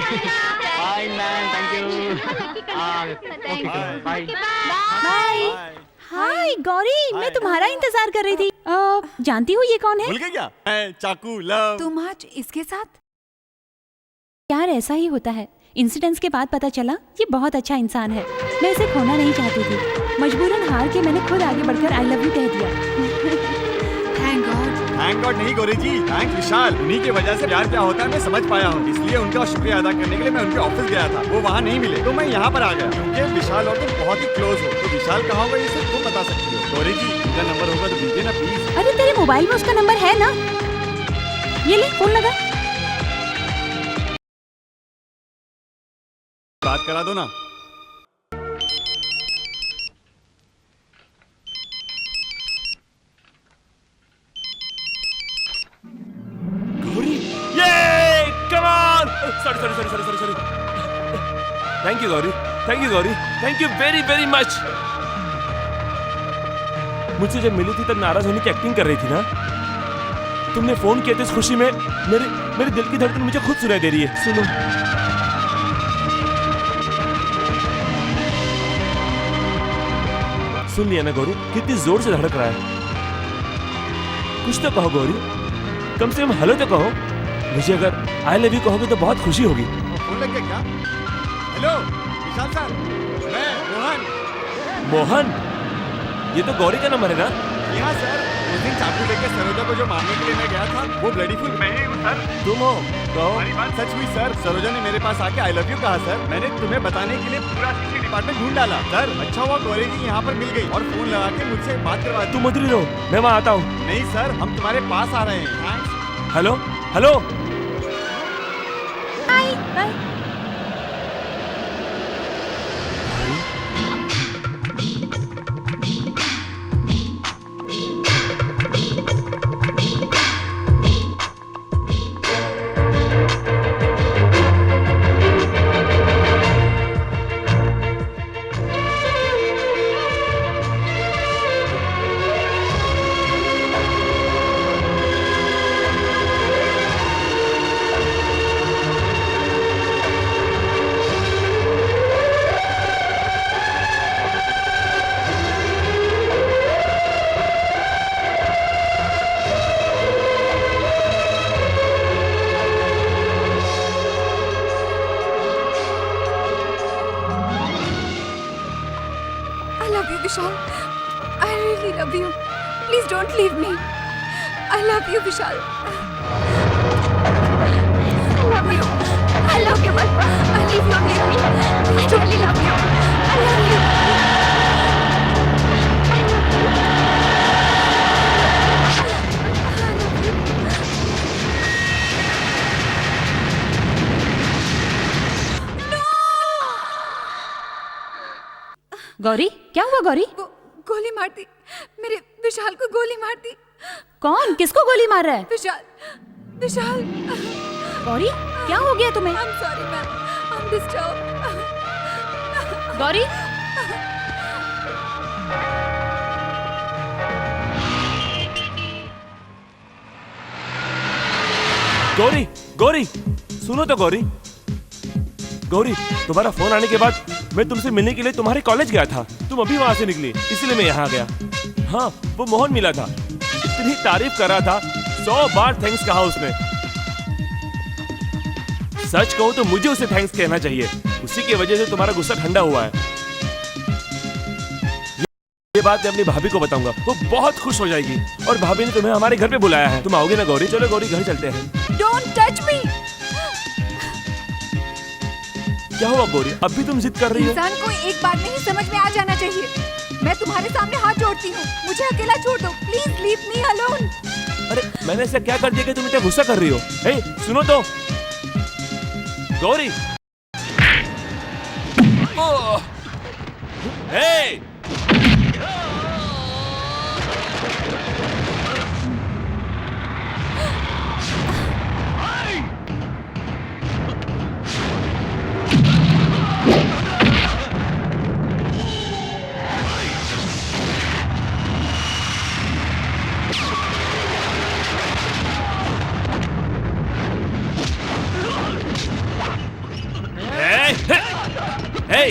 Bye man, thank you. Okay bye bye. Hi Gauri, मैं तुम्हारा इंतजार कर रही थी। जानती हूँ ये कौन है? भूल गए क्या? मैं चाकू लव। तुम आज इसके साथ? यार ऐसा ही होता है। इंसिडेंट्स के बाद पता चला ये बहुत अच्छा इंसान है। मैं इसे खोना नहीं चाहती थी। मजबूरन हार के मैंने खुद आगे बढ़कर आई लव यू कह दिया। Thank God. थैंक गॉड नहीं गौरी जी, थैंक विशाल। उन्हीं की वजह से प्यार क्या होता है मैं समझ पाया हूँ। इसलिए उनका शुक्रिया अदा करने के लिए मैं उनके ऑफिस गया था। वो वहाँ नहीं मिले तो मैं यहाँ पर आ गया, क्योंकि विशाल और तुम बहुत ही क्लोज हो। तो विशाल कहाँ होगा ये सिर्फ तुम बता सकती हो। गौरी जी उनका नंबर होगा तो दीजिए ना प्लीज। अरे तेरे मोबाइल में उसका नंबर है ना? ये ले फोन लगा। बात करा दो ना। गौरी, ये come on. Sorry. Thank you Gauri, thank you very very much. मुझसे जब मिली थी तब नाराज होने की एक्टिंग कर रही थी ना। तुमने फोन किया तो इस खुशी में मेरे दिल की धड़कन मुझे खुद सुनाई दे रही है। सुनो। सुन लिया ना गौरी, कितनी जोर से धड़क रहा है। कुछ तो कहो गौरी, कम से कम हेलो तो कहो। मुझे अगर आई लव यू कहोगे तो बहुत खुशी होगी। फोन लग गया क्या? हेलो विशाल सर, मैं मोहन। मोहन? ये तो गौरी का नंबर है ना? यहाँ सर, उस दिन चाकू लेके सरोजा को जो मारने के लिए मैं गया था वो ब्लडी फुल मैं ही हूँ सर। तुम हो? कहो। हमारी बात सच हुई सर। सरोजा ने मेरे पास आके आई लव यू कहा सर। मैंने तुम्हें बताने के लिए पूरा सीसी डिपार्टमेंट ढूंढ डाला सर। अच्छा हुआ गौरी जी यहाँ पर मिल गई और फोन लगा के मुझसे बात करवा दी। तुम उधर ही रहो, मैं वहाँ आता हूँ। नहीं सर, हम तुम्हारे पास आ रहे हैं। Thanks. Hello hello. Bye bye. Vishal, I really love you. Please don't leave me. I love you, Vishal. I love you. I love you, but I leave you, leave me. I totally love you. I love you. Gauri, क्या हुआ गौरी? गोली मार दी। मेरे विशाल को गोली मार दी। कौन? किसको गोली मार रहा है? विशाल। गौरी, क्या हो गया तुम्हें? I'm sorry, ma'am. I'm disturbed. Gauri, Gauri Gauri सुनो तो गौरी। गौरी, तुम्हारा फोन आने के बाद मैं तुमसे मिलने के लिए तुम्हारे कॉलेज गया था। तुम अभी वहां से निकली, इसलिए मैं यहाँ गया। हाँ, वो मोहन मिला था, इतनी तारीफ कर रहा था, 100 बार थैंक्स कहा उसने। सच कहूं तो मुझे उसे थैंक्स कहना चाहिए, उसी की वजह से तुम्हारा गुस्सा ठंडा हुआ है। ये बात मैं अपनी भाभी को बताऊंगा, वो बहुत खुश हो जाएगी। और भाभी ने तुम्हें हमारे घर पे बुलाया है। तुम आओगे ना गौरी? चलो गौरी, घर चलते हैं। Don't touch me. क्या हुआ गौरी, अब भी तुम जिद कर रही हो? इंसान को एक बार में ही समझ में आ जाना चाहिए। मैं तुम्हारे सामने हाथ जोड़ती हूँ, मुझे अकेला छोड़ दो। Please leave me alone. अरे मैंने ऐसा क्या कर दिया कि तुम इतना गुस्सा कर रही हो? हे, सुनो तो गौरी। हे! हे,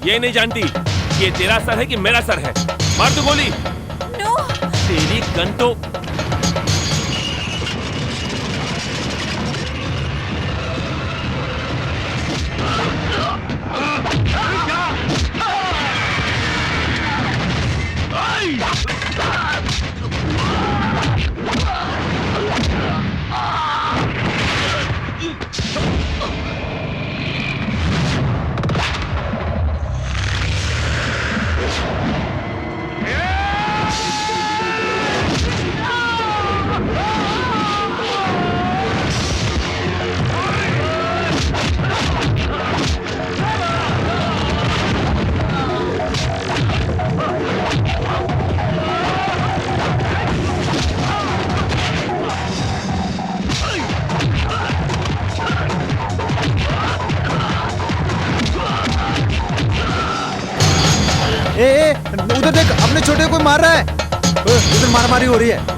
ये नहीं जानती कि ये तेरा सर है कि मेरा सर है। मार दो गोली। नो। तेरी गन तो उधर देख, अपने छोटे को कोई मार रहा है। उधर मारामारी हो रही है।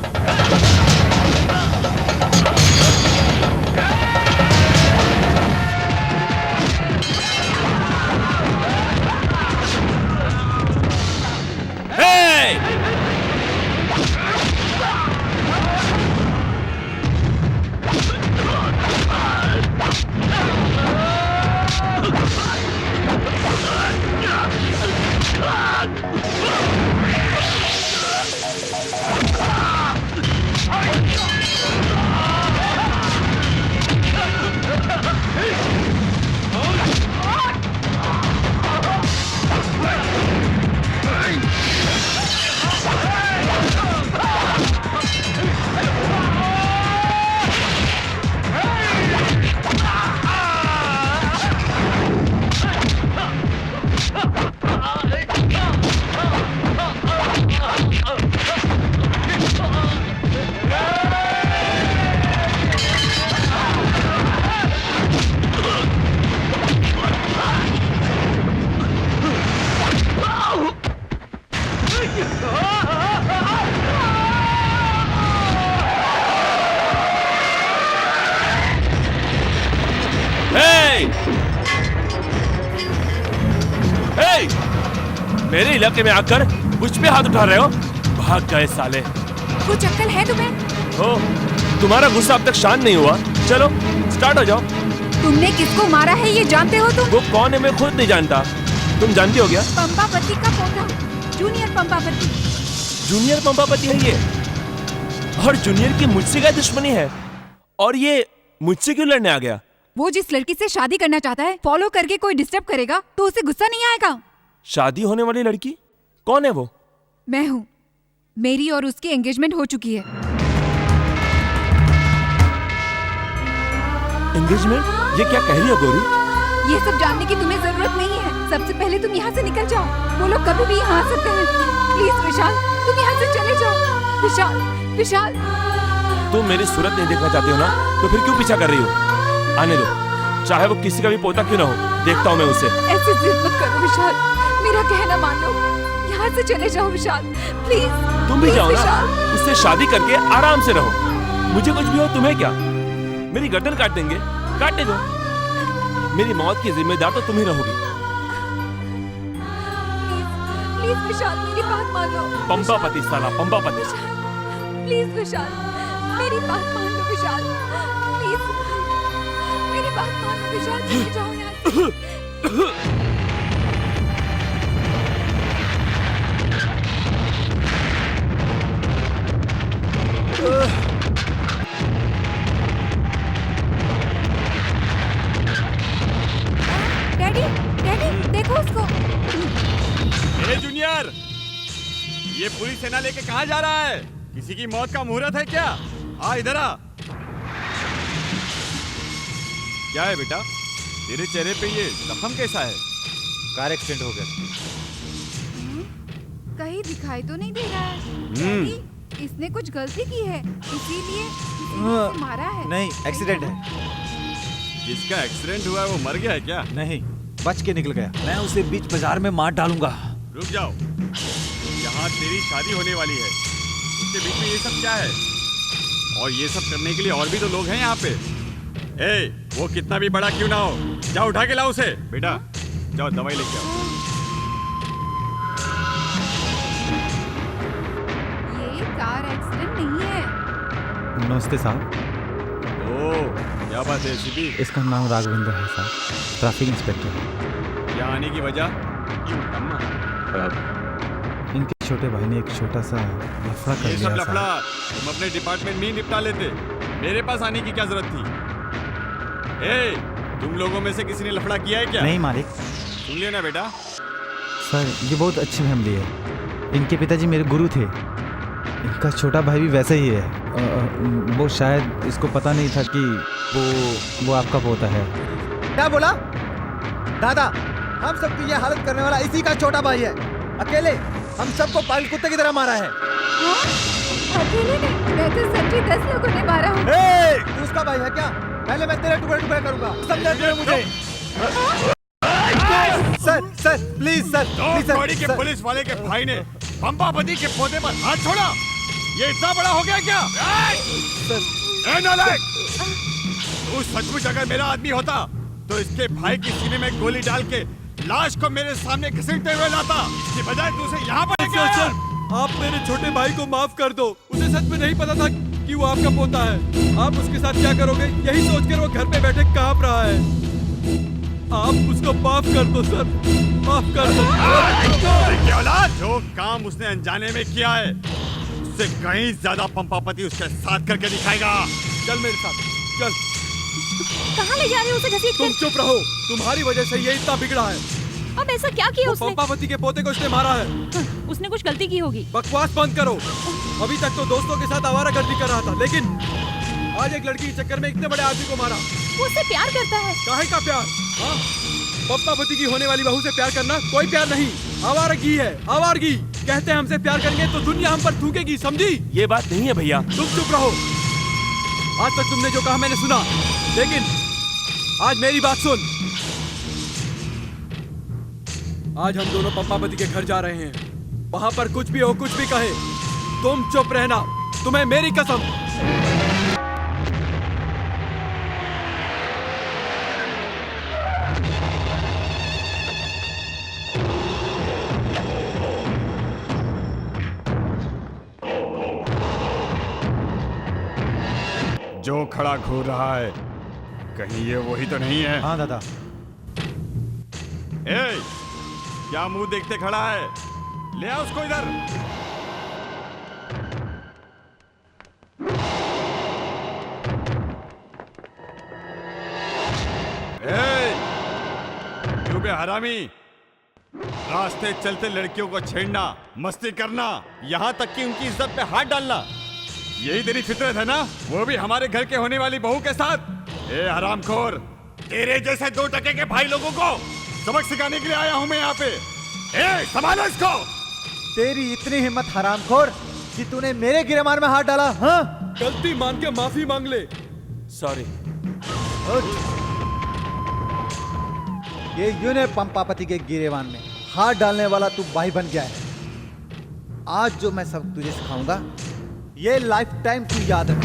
मेरे इलाके में आकर मुझ पे हाथ उठा रहे हो? भाग गए साले। कुछ अक्ल है तुम्हें? हो, तुम्हारा गुस्सा अब तक शांत नहीं हुआ। चलो स्टार्ट हो जाओ। तुमने किसको मारा है ये जानते हो तुम? वो कौन है मैं खुद नहीं जानता। तुम जानती हो क्या? पंपापति का पोता, जूनियर पंपापति। जूनियर पंपापति है ये? और जूनियर की मुझसे क्या दुश्मनी है? और ये मुझसे क्यों लड़ने आ गया? वो जिस लड़की से शादी करना चाहता है, फॉलो करके कोई डिस्टर्ब करेगा तो उसे गुस्सा नहीं आएगा? शादी होने वाली लड़की कौन है वो? मैं हूँ। मेरी और उसकी एंगेजमेंट हो चुकी है। एंगेजमेंट? ये क्या कह रही है गौरी? ये सब जानने की तुम्हें जरूरत नहीं है। सबसे पहले तुम यहाँ से निकल जाओ। वो लोग कभी भी यहाँ आ सकते हैं। प्लीज विशाल, तुम यहाँ से चले जाओ। विशाल, विशाल। तुम मेरी सूरत नहीं देखना चाहती हो ना, तो फिर क्यों पीछा कर रही हो? आने दो, चाहे वो किसी का भी पोता क्यों ना हो, देखता हूँ मैं उसे। ऐसे जिद मत करो विशाल, मेरा कहना मान लो। यहाँ से चले जाओ विशाल, प्लीज। तुम भी जाओ ना, उससे शादी करके आराम से रहो। मुझे कुछ भी हो तुम्हें क्या? मेरी गर्दन काट देंगे, काटने दो। मेरी मौत की जिम्मेदार तो तुम ही रहोगी। प्लीज विशाल, मेरी बात मान लो। पंपापति साला, पंपापति। प्लीज विशाल, मेरी बात मान लो विशाल, प्लीज मेरी बात मान लो विशाल, चले जाओ यहाँ से। डैडी, डैडी देखो उसको। ए जूनियर, ये पूरी सेना लेके कहाँ जा रहा है? किसी की मौत का मुहूर्त है क्या? आ इधर आ। क्या है बेटा, तेरे चेहरे पे ये जख्म कैसा है? कार एक्सीडेंट हो गया। कहीं दिखाई तो नहीं दे रहा है। डैडी, इसने कुछ गलती की है, इसीलिए इसे मारा है। नहीं, एक्सीडेंट है। जिसका एक्सीडेंट हुआ है वो मर गया है क्या? नहीं, बच के निकल गया। मैं उसे बीच बाजार में मार डालूंगा। रुक जाओ, यहाँ तेरी शादी होने वाली है, उसके बीच में ये सब क्या है? और ये सब करने के लिए और भी तो लोग हैं यहाँ पे। ए, वो कितना भी बड़ा क्यों ना हो, जाओ उठा के लाओ उसे। बेटा जाओ दवाई लेके आओ। ये कार एक्सीडेंट नहीं है। नमस्ते साहब, ओ क्या बात है सीपी, इसका नाम राघवेंद्र है साहब, ट्रैफिक इंस्पेक्टर। यहाँ आने की वजह? इनके छोटे भाई ने एक छोटा सा लफड़ा कर ये सब लिया लफड़ा साहब। तुम अपने डिपार्टमेंट में ही निपटा लेते, मेरे पास आने की क्या जरूरत थी? ए, तुम लोगों में से किसी ने लफड़ा किया है क्या? नहीं मालिक। सुन लिया ना बेटा। सर ये बहुत अच्छी फैमिली है, इनके पिताजी मेरे गुरु थे, इनका छोटा भाई भी वैसे ही है। वो शायद इसको पता नहीं था कि वो आपका पोता है। क्या बोला दादा? हम सबकी ये हालत करने वाला इसी का छोटा भाई है, अकेले हम सबको पागल कुत्ते की तरह मारा है। हाँ? अकेले ने? मैं तो समझी 10 लोगों ने मारा हो। तू उसका भाई है क्या? पहले मैं तेरे टुकड़े टुकड़े करूंगा, समझा तुमने मुझे? Sir please sir, please sir. बड़ी के पुलिस वाले के भाई ने पंपापति के पोते पर हाथ छोड़ा, ये इतना बड़ा हो गया क्या? ए नालायक, तू सचमुच अगर मेरा आदमी होता तो इसके भाई की सीने में गोली डाल के लाश को मेरे सामने घसीटते हुए लाता, इसकी बजाय तू उसे यहाँ पर लेके आया। आप मेरे छोटे भाई को माफ कर दो, उसे सच में नहीं पता था कि वो आपका पोता है। आप उसके साथ क्या करोगे यही सोचकर वो घर पे बैठे कांप रहा है। आप उसको माफ कर दो सर, माफ कर दो। क्या औलाद, जो काम उसने अनजाने में किया है उससे कहीं ज्यादा पंपापति उसके साथ करके दिखाएगा। चल मेरे साथ चल। कहाँ ले जा रहे हो उसे घसीट तुम चुप रहो, तुम्हारी वजह से ये इतना बिगड़ा है। के? अब ऐसा क्या किया उसने? पंपापति के पोते को उसने मारा है। उसने कुछ गलती की होगी। बकवास बंद करो। अभी तक तो दोस्तों के साथ आवारागर्दी कर रहा था, लेकिन आज एक लड़की के चक्कर में इतने बड़े आदमी को मारा। वो उससे प्यार करता है। काहे का प्यार? हाँ? पंपापति की होने वाली बहू से प्यार करना कोई प्यार नहीं, आवारगी है, आवारगी। कहते हैं हमसे प्यार करेंगे तो दुनिया हम पर थूकेगी, समझी? ये बात नहीं है भैया। तुम चुप रहो। आज तक तुमने जो कहा मैंने सुना, लेकिन आज मेरी बात सुन। आज हम दोनों पंपापति के घर जा रहे हैं, वहां पर कुछ भी हो कुछ भी कहे तुम चुप रहना, तुम्हें मेरी कसम। जो खड़ा घूर रहा है कहीं ये वही तो नहीं है? हाँ दादा। ए, क्या मुंह देखते खड़ा है? ले आ उसको इधर। ए, क्यों बे हरामी, रास्ते चलते लड़कियों को छेड़ना, मस्ती करना, यहाँ तक कि उनकी इज्जत पे हाथ डालना, यही तेरी फितरत है ना? वो भी हमारे घर के होने वाली बहू के साथ। ए हरामखोर, तेरे जैसे 2 टके के भाई लोगों को सबक सिखाने के लिए आया हूं मैं यहाँ पे। ए, संभालो इसको। तेरी इतनी हिम्मत हरामखोर कि तूने मेरे गिरेमार में हाथ डाला? हाँ? गलती मान के माफी मांग ले। सॉरी। ये यूने पंपापति के गिरेवान में हाथ डालने वाला तू भाई बन गया है। आज जो मैं सब तुझे सिखाऊंगा ये लाइफ टाइम तू याद रख।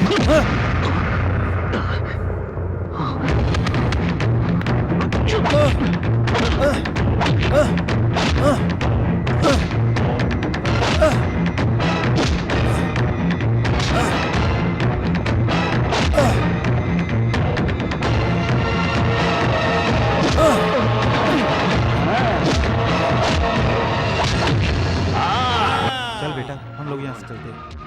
चल बेटा हम लोग यहाँ से चलते हैं।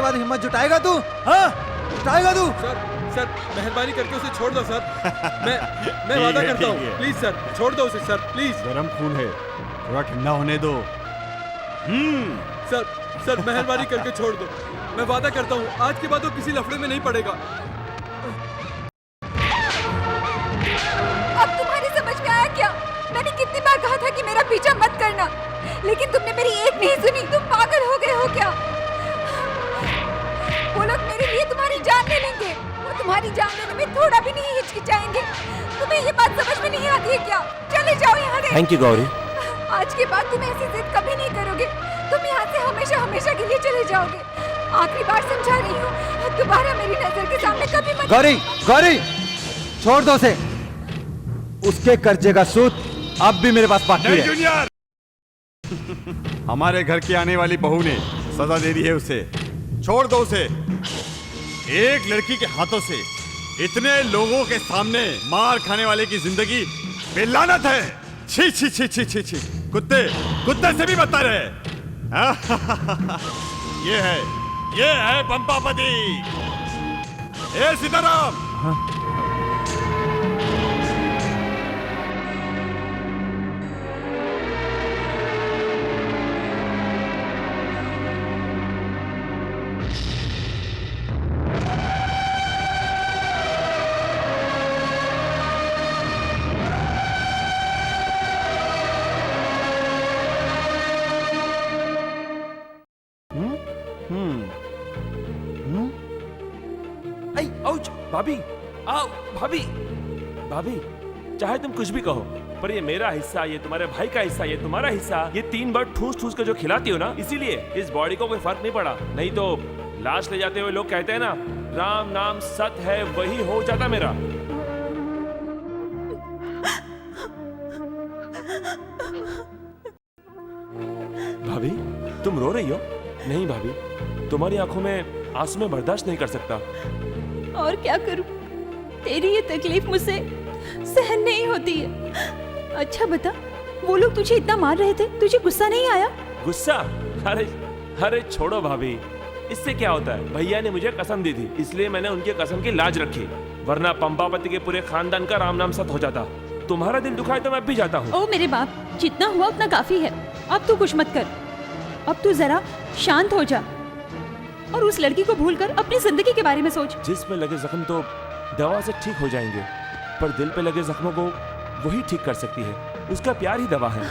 हिम्मत जुटाएगा तू? हाँ? पछताएगा तू। सर सर मेहरबानी करके उसे छोड़ दो सर। मैं ठीक वादा है, करता ठीक हूँ, है। प्लीज सर छोड़ दो उसे सर, प्लीज। गरम खून है, थोड़ा ठंडा होने दो। सर सर मेहरबानी करके छोड़ दो, मैं वादा करता हूँ आज के बाद वो किसी लफड़े में नहीं पड़ेगा। अब तुम्हारी समझ में आया क्या? मैंने कितनी बार कहा था कि मेरा पीछा मत करना, लेकिन तुमने मेरी एक नहीं सुनी। तुम पागल हो गए हो क्या? वो लोग मेरे लिए तुम्हारी जान ले लेंगे, वो तुम्हारी जान लेने में थोड़ा भी नहीं हिचकिचाएंगे। तुम्हें ये बात समझ में नहीं आती है क्या? चले जाओ यहाँ से। Thank you Gauri. आज के बाद तुम ऐसी जिद कभी नहीं करोगे। तुम यहाँ से हमेशा हमेशा के लिए चले जाओगे। आखिरी बार समझा रही हूँ, दोबारा मेरी नजर के सामने कभी मत। गौरी, गौरी, छोड़ दो उसे। उसके कर्जे का सूद अब भी मेरे पास बाकी नहीं है। जूनियर, हमारे घर की आने वाली बहू ने सजा दे दी है उसे। छोड़ दो उसे। एक लड़की के हाथों से इतने लोगों के सामने मार खाने वाले की जिंदगी बेलानत है। छी छी छी छी छी छी, कुत्ते कुत्ते से भी बदतर है। ये है पंपापति। ए सीताराम, आउच, भाभी, आओ भाभी, भाभी, चाहे तुम कुछ भी कहो, पर ये मेरा हिस्सा, ये तुम्हारे भाई का हिस्सा, ये तुम्हारा हिस्सा, ये 3 बार ठूस ठूस के जो खिलाती हो ना, इसीलिए इस बॉडी को कोई फर्क नहीं पड़ा। नहीं तो लाश ले जाते हुए लोग कहते हैं ना, राम नाम सत है, वही हो जाता मेरा। भाभी, तुम रो रही हो? नहीं भाभी, तुम्हारी आंखों में आंसू में बर्दाश्त नहीं कर सकता। और क्या करूं? तेरी ये तकलीफ मुझसे सहन नहीं होती है। अच्छा बता, वो लोग तुझे इतना मार रहे थे, तुझे गुस्सा नहीं आया? गुस्सा? अरे अरे छोड़ो भाभी, इससे क्या होता है? भैया ने मुझे कसम दी थी, इसलिए मैंने उनकी कसम की लाज रखी, वरना पंपापति के पूरे खानदान का राम नाम सत हो जाता। तुम्हारा दिल दुखा है तो मैं भी जाता हूँ। ओ मेरे बाप, जितना हुआ उतना काफी है। अब तू कुछ मत कर, अब तू जरा शांत हो जा और उस लड़की को भूलकर अपनी जिंदगी के बारे में सोच। जिसमें लगे जख्म तो दवा से ठीक हो जाएंगे, पर दिल पे लगे जख्मों को वही ठीक कर सकती है। उसका प्यार ही दवा है।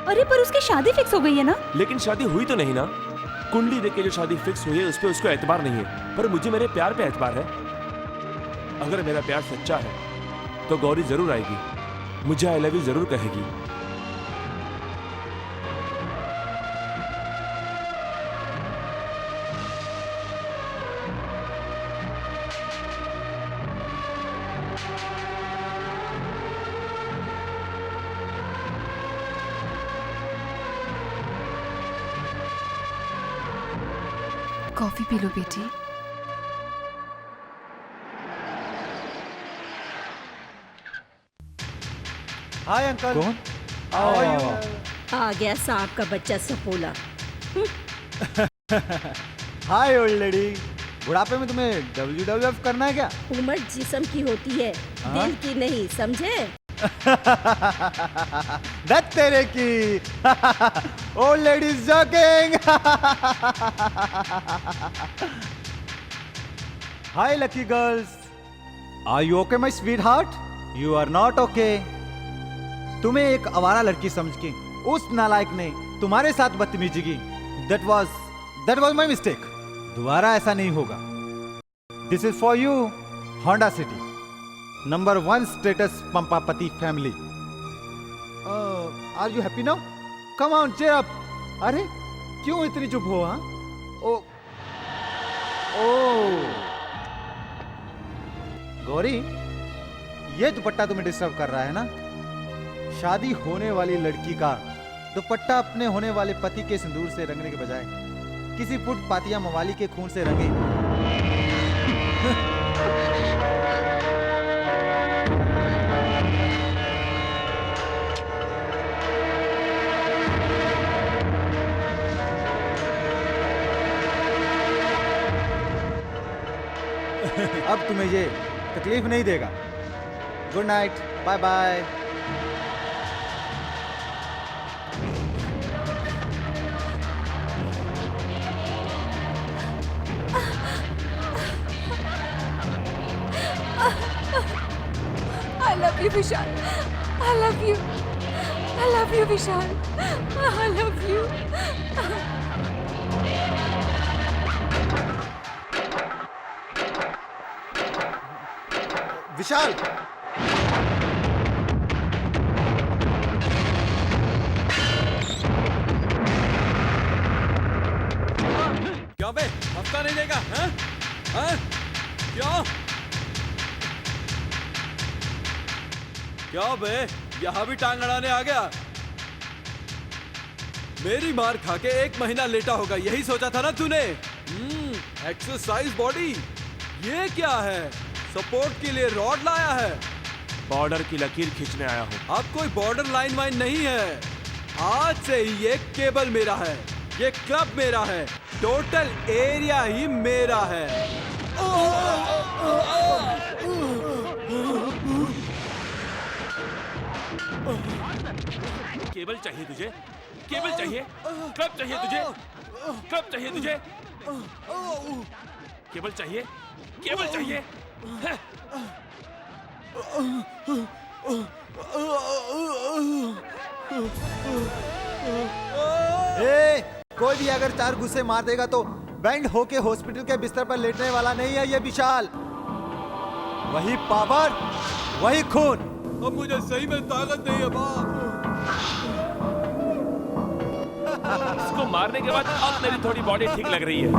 अरे पर उसकी शादी फिक्स हो गई है ना? लेकिन शादी हुई तो नहीं ना। कुंडली देख के जो शादी फिक्स हुई है उस पे उसको एतबार नहीं है, पर मुझे मेरे प्यार पे एतबार है। अगर मेरा प्यार सच्चा है तो गौरी जरूर आएगी, मुझे आई लव यू जरूर कहेगी। कॉफी पी लो बेटी। Hi uncle. कौन? आ गया सांप का बच्चा सपोला। हाय ओल्ड लेडी। बुढ़ापे में तुम्हें WWF करना है क्या? उम्र जिस्म की होती है, दिल की नहीं, समझे? दत्त तेरे की। Old lady is joking. Hi lucky girls, are you okay my sweetheart? You are not okay. तुम्हें एक आवारा लड़की समझ के उस नालायक ने तुम्हारे साथ बदतमीजी की। That was my mistake. दोबारा ऐसा नहीं होगा। This is for you, Honda City, number 1 status पंपापति family. Are you happy now? Come on cheer up. अरे क्यों इतनी चुप हो? हाँ, ओ गौरी, ये दुपट्टा तुम्हें डिस्टर्ब कर रहा है ना? शादी होने वाली लड़की का दुपट्टा अपने होने वाले पति के सिंदूर से रंगने के बजाय किसी फुटपातिया मवाली के खून से रंगे। अब तुम्हें ये तकलीफ नहीं देगा। Good night, bye bye. I love you, Vishal. I love you. I love you, Vishal. I love you. विशाल, क्या बे हफ्ता नहीं देगा? हैं? हैं? क्या? क्या बे यहाँ भी टांग अड़ाने आ गया? मेरी मार खा के 1 महीना लेटा होगा, यही सोचा था ना तूने? एक्सरसाइज बॉडी, ये क्या है? सपोर्ट के लिए रॉड लाया है? बॉर्डर की लकीर खींचने आया हूँ। अब कोई बॉर्डर लाइन वाइन नहीं है। आज से ही ये केबल मेरा है, ये क्लब मेरा है, टोटल एरिया ही मेरा है। केबल चाहिए तुझे? केबल चाहिए? क्लब चाहिए तुझे? क्लब चाहिए तुझे? केबल चाहिए? केबल चाहिए? हैं? कोई भी अगर 4 गुस्से मार देगा तो बैंड होके हॉस्पिटल के बिस्तर पर लेटने वाला नहीं है ये विशाल। वही पावर, वही खून। अब मुझे सही में ताकत नहीं है बाप। इसको मारने के बाद अब मेरी थोड़ी बॉडी ठीक लग रही है।